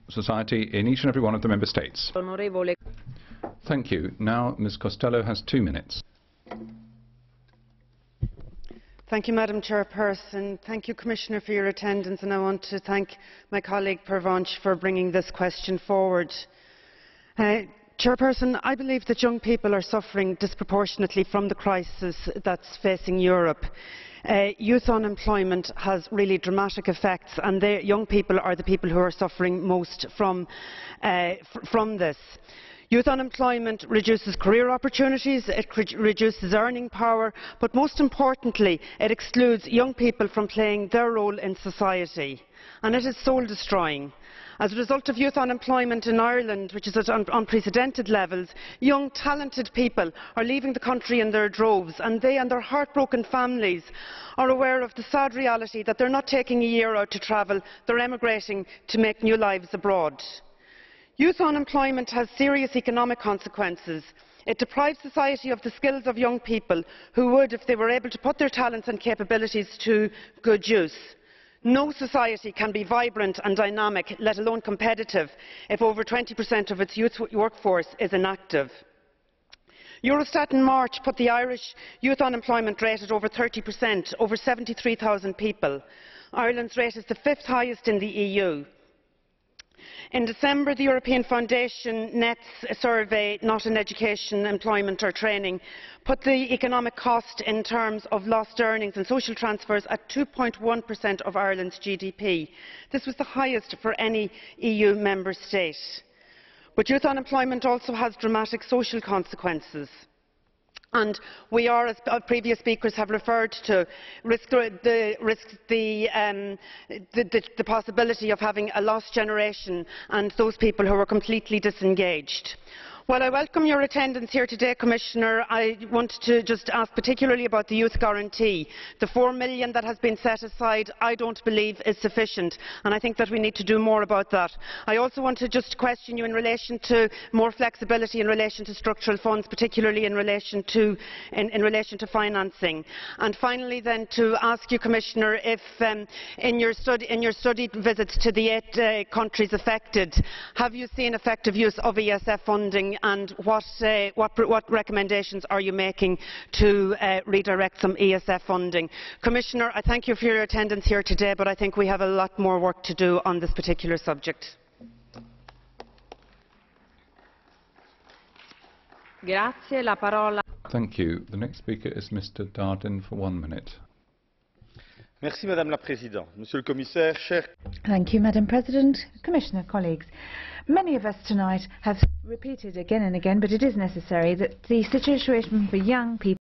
society in each and every one of the member states. Thank you. Now Ms Costello has 2 minutes. Thank you, Madam Chairperson. Thank you, Commissioner, for your attendance, and I want to thank my colleague Pervenche for bringing this question forward. Chairperson, I believe that young people are suffering disproportionately from the crisis that's facing Europe. Youth unemployment has really dramatic effects, and young people are the people who are suffering most from this. Youth unemployment reduces career opportunities, it reduces earning power, but most importantly it excludes young people from playing their role in society, and it is soul destroying. As a result of youth unemployment in Ireland, which is at unprecedented levels, young talented people are leaving the country in their droves, and they and their heartbroken families are aware of the sad reality that they are not taking a year out to travel, they are emigrating to make new lives abroad. Youth unemployment has serious economic consequences. It deprives society of the skills of young people who would, if they were able to put their talents and capabilities to good use. No society can be vibrant and dynamic, let alone competitive, if over 20% of its youth workforce is inactive. Eurostat in March put the Irish youth unemployment rate at over 30%, over 73,000 people. Ireland's rate is the 5th highest in the EU. In December, the European Foundation NETS survey, Not in Education, Employment or Training, put the economic cost in terms of lost earnings and social transfers at 2.1% of Ireland's GDP. This was the highest for any EU member state. But youth unemployment also has dramatic social consequences. And we are, as previous speakers have referred to, the possibility of having a lost generation and those people who are completely disengaged. While I welcome your attendance here today, Commissioner, I want to just ask particularly about the Youth Guarantee. The €4 million that has been set aside I don't believe is sufficient, and I think that we need to do more about that. I also want to just question you in relation to more flexibility in relation to structural funds, particularly in relation to financing. And finally then to ask you, Commissioner, if in your study visits to the 8 countries affected, have you seen effective use of ESF funding, and what recommendations are you making to redirect some ESF funding? Commissioner, I thank you for your attendance here today, but I think we have a lot more work to do on this particular subject. Thank you. The next speaker is Mr. Darden for 1 minute. Merci, Madame la Présidente. Monsieur le Commissaire, chers... Thank you, Madam President, Commissioner, colleagues. Many of us tonight have repeated again and again, but it is necessary, that the situation for young people